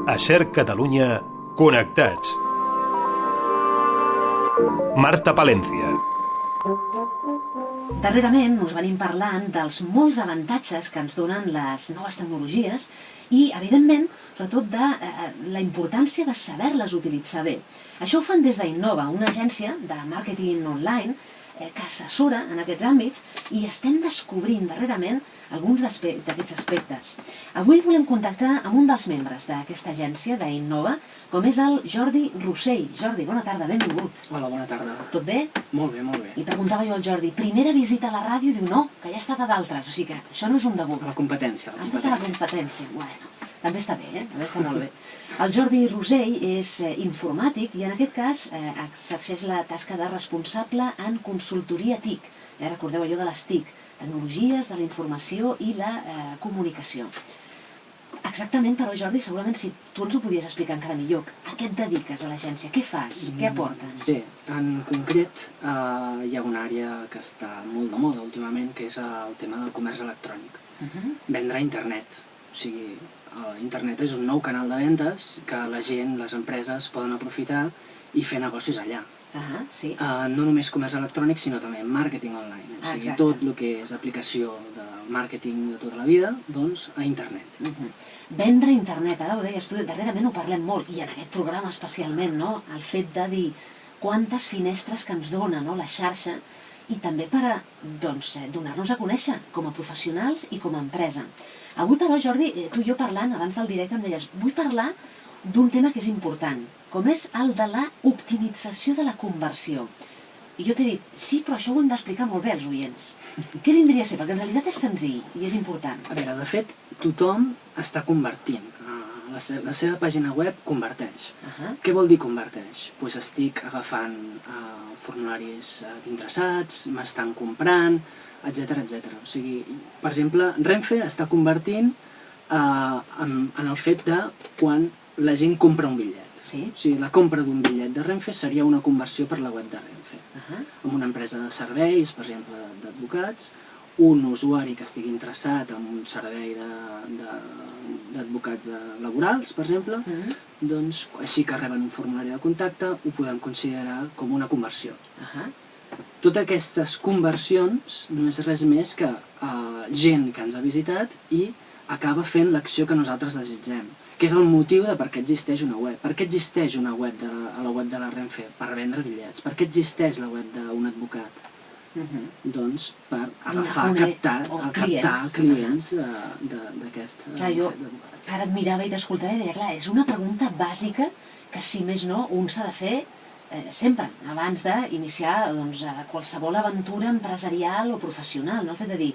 A SER Catalunya, connectats. Marta Palencia. Darrerament us venim parlant dels molts avantatges que ens donen les noves tecnologies i, evidentment, sobretot de la importància de saber-les utilitzar bé. Això ho fan des d'Innova, una agència de màrqueting online que assessora en aquests àmbits i estem descobrint darrerament alguns d'aquests aspectes. Avui volem contactar amb un dels membres d'aquesta agència d'Innova, com és el Jordi Rossell. Jordi, bona tarda, benvingut. Hola, bona tarda. Tot bé? Molt bé, molt bé. I preguntava jo al Jordi, primera visita a la ràdio, diu no, que ja ha estat a d'altres, o sigui que això no és un debut. A la competència. Ha estat a la competència, bueno, també està bé, també està molt bé. El Jordi Rossell és informàtic i en aquest cas exerceix la tasca de responsable en consultoria TIC. Recordeu allò de les TIC, tecnologies de la informació i la comunicació. Exactament, però Jordi, segurament si tu ens ho podies explicar encara millor, a què et dediques a l'agència? Què fas? Què aportes? Bé, en concret hi ha una àrea que està molt de moda últimament, que és el tema del comerç electrònic. Vendre a internet. O sigui, internet és un nou canal de vendes que la gent, les empreses, poden aprofitar i fer negocis allà. Sí. No només comerç electrònic, sinó també màrqueting online. O sigui, tot el que és aplicació de màrqueting de tota la vida, doncs, a internet. Vendre a internet, ara ho deies tu, darrerament ho parlem molt, i en aquest programa especialment, no? El fet de dir quantes finestres que ens dona la xarxa i també per donar-nos a conèixer com a professionals i com a empresa. Avui, però, Jordi, tu i jo parlant, abans del directe em deies, vull parlar d'un tema que és important, com és el de la optimització de la conversió. I jo t'he dit, sí, però això ho hem d'explicar molt bé als oients. Què vindria a ser? Perquè en realitat és senzill i és important. A veure, de fet, tothom està convertint. La seva pàgina web converteix. Què vol dir converteix? Doncs estic agafant formularis d'interessats, m'estan comprant, etc. O sigui, per exemple, Renfe està convertint en el fet de quan la gent compra un bitllet. O sigui, la compra d'un bitllet de Renfe seria una conversió per la web de Renfe. Amb una empresa de serveis, per exemple, d'advocats, un usuari que estigui interessat en un servei d'advocats laborals, per exemple, doncs, així que reben un formulari de contacte, ho podem considerar com una conversió. Totes aquestes conversions no és res més que gent que ens ha visitat i acaba fent l'acció que nosaltres desitgem, que és el motiu de per què existeix una web. Per què existeix una web a la web de la Renfe? Per vendre bitllets. Per què existeix la web d'un advocat? Doncs per agafar, captar clients d'aquest advocat. Ara et mirava i t'escoltava i deia, clar, és una pregunta bàsica que, si més no, un s'ha de fer sempre, abans d'iniciar qualsevol aventura empresarial o professional, el fet de dir,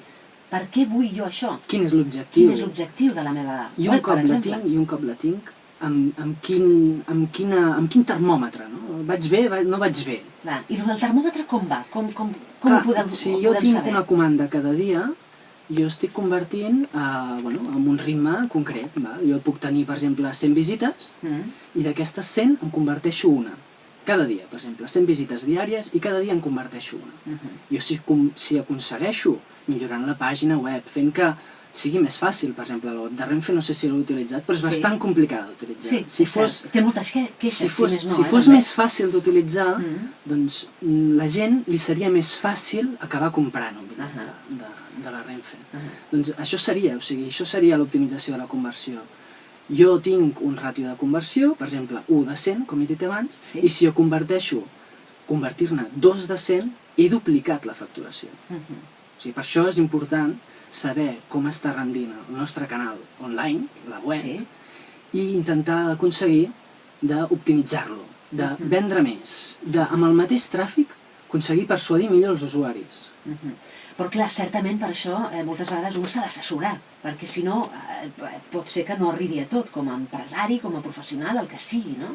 per què vull jo això? Quin és l'objectiu? Quin és l'objectiu de la meva web, per exemple? I un cop la tinc, amb quin termòmetre, no? Vaig bé, no vaig bé? I el del termòmetre com va? Com ho podem saber? Si jo tinc una comanda cada dia, jo estic convertint en un ritme concret. Jo puc tenir, per exemple, 100 visites i d'aquestes 100 en converteixo una. Cada dia, per exemple, 100 visites diàries i cada dia en converteixo una. Jo si aconsegueixo millorant la pàgina web, fent que sigui més fàcil, per exemple, la web de Renfe, no sé si l'he utilitzat, però és bastant complicat d'utilitzar. Sí, té moltes queixes, si més no. Si fos més fàcil d'utilitzar, doncs la gent li seria més fàcil acabar comprant un bitllet de la Renfe. Doncs això seria l'optimització de la conversió. Jo tinc un ràtio de conversió, per exemple, 1 de 100, com he dit abans, i si jo converteixo, convertir-ne 2 de 100, he duplicat la facturació. Per això és important saber com està rendint el nostre canal online, la web, i intentar aconseguir d'optimitzar-lo, de vendre més, amb el mateix tràfic aconseguir persuadir millor els usuaris. Però clar, certament per això moltes vegades un s'ha d'assessorar, perquè si no pot ser que no arribi a tot, com a empresari, com a professional, el que sigui, no?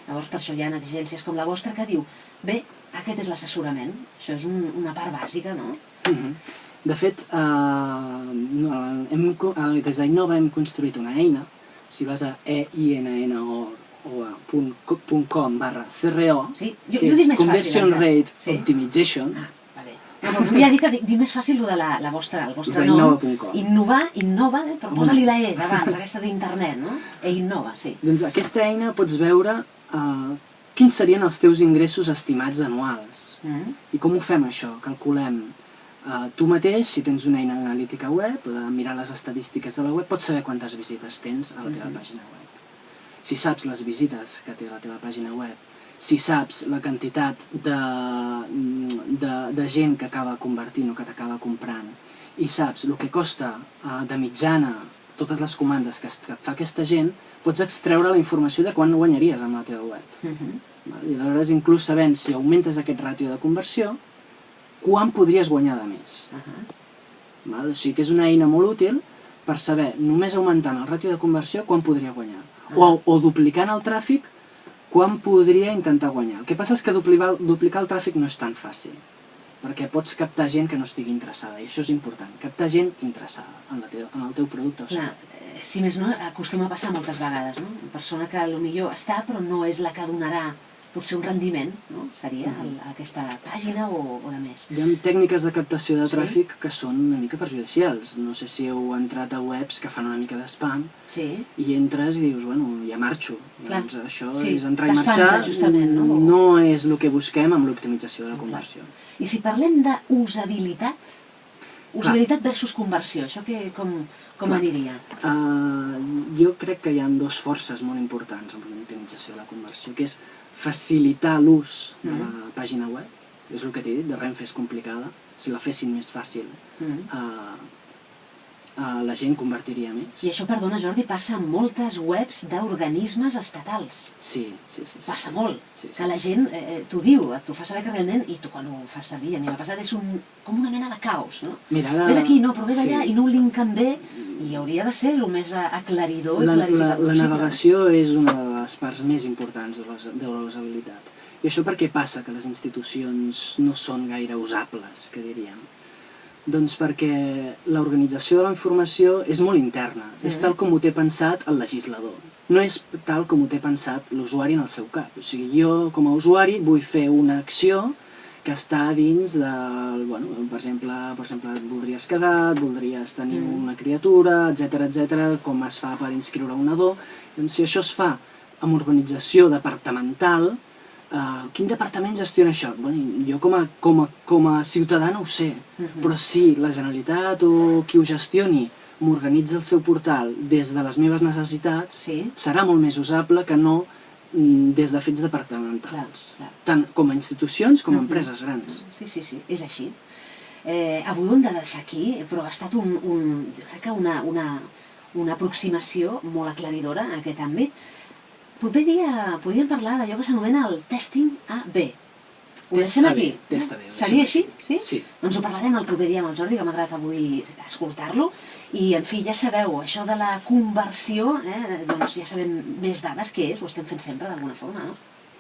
Llavors per això hi ha agències com la vostra que diu, bé, aquest és l'assessorament, això és una part bàsica, no? De fet, des d'Innova hem construït una eina, si vas a einno.com/CRO, que és Conversion Rate Optimization, No, però volia dir que dir més fàcil el de el vostre De nom. innova.com. Innova, però posa-li la E d'abans, aquesta d'internet, no? Innova, sí. Doncs aquesta eina pots veure quins serien els teus ingressos estimats anuals. I com ho fem això? Calculem. Tu mateix, si tens una eina d'analítica web, o de mirar les estadístiques de la web, pots saber quantes visites tens a la teva pàgina web. Si saps les visites que té la teva pàgina web, si saps la quantitat de gent que acaba convertint o que t'acaba comprant, i saps el que costa de mitjana totes les comandes que et fa aquesta gent, pots extreure la informació de quan guanyaries amb la teva web. I aleshores, inclús sabent si augmentes aquest ràtio de conversió, quan podries guanyar de més. O sigui que és una eina molt útil per saber, només augmentant el ràtio de conversió, quan podria guanyar. O duplicant el tràfic, quan podria intentar guanyar. El que passa és que duplicar el tràfic no és tan fàcil, perquè pots captar gent que no estigui interessada, i això és important, captar gent interessada en el teu producte o servei. Si més no, acostuma a passar moltes vegades, no? Una persona que potser està però no és la que donarà potser un rendiment, no? Seria aquesta pàgina o de més. Hi ha tècniques de captació de tràfic que són una mica perjudicials. No sé si heu entrat a webs que fan una mica de spam i entres i dius, bueno, ja marxo. Doncs això és entrar i marxar, no és el que busquem amb l'optimització de la conversió. I si parlem d'usabilitat, usabilitat versus conversió, això com aniria? Jo crec que hi ha dues forces molt importants en l'optimització de la conversió, que és facilitar l'ús de la pàgina web, és el que t'he dit, de Renfe és complicada, si la fessin més fàcil, la gent convertiria més. I això, perdona Jordi, passa en moltes webs d'organismes estatals. Sí. Passa molt, que la gent t'ho diu, t'ho fa saber que realment, i tu quan ho fas servir, a mi m'ha passat, és com una mena de caos, no? Ves aquí, no, però ves allà, i no ho linken bé, i hauria de ser el més aclaridor i clarificat possible. La navegació és una de les parts més importants de la usabilitat. I això per què passa que les institucions no són gaire usables, que diríem? Doncs perquè l'organització de la informació és molt interna, és tal com ho té pensat el legislador. No és tal com ho té pensat l'usuari en el seu cap. O sigui, jo com a usuari vull fer una acció que està dins del, per exemple, et voldries casar, voldries tenir una criatura, etc, com es fa per inscriure un nadó. Doncs si això es fa amb organització departamental, quin departament gestiona això? Jo com a ciutadà no ho sé, però si la Generalitat o qui ho gestioni m'organitza el seu portal des de les meves necessitats, serà molt més usable que no des de fets departamentals, tant com a institucions com a empreses grans. Sí, és així. Avui ho hem de deixar aquí, però ha estat jo crec que una aproximació molt aclaridora en aquest àmbit. Proper dia podríem parlar d'allò que s'anomena el testing A/B. Ho deixem aquí? Seria així? Sí. Doncs ho parlarem el proper dia amb el Jordi, que m'ha agradat avui escoltar-lo. I, en fi, ja sabeu, això de la conversió, doncs ja sabem més dades què és, ho estem fent sempre d'alguna forma, no?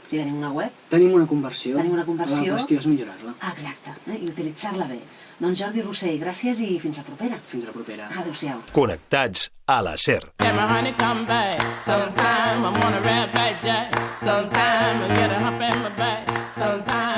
Si tenim una web... Tenim una conversió. La qüestió és millorar-la. Exacte, i utilitzar-la bé. Doncs Jordi Rossell, gràcies i fins la propera. Fins la propera. Adéu-siau. Connectats a la SER. My honey come back. Sometime I wanna rap back jack. Sometime I get a hump in my back. Sometime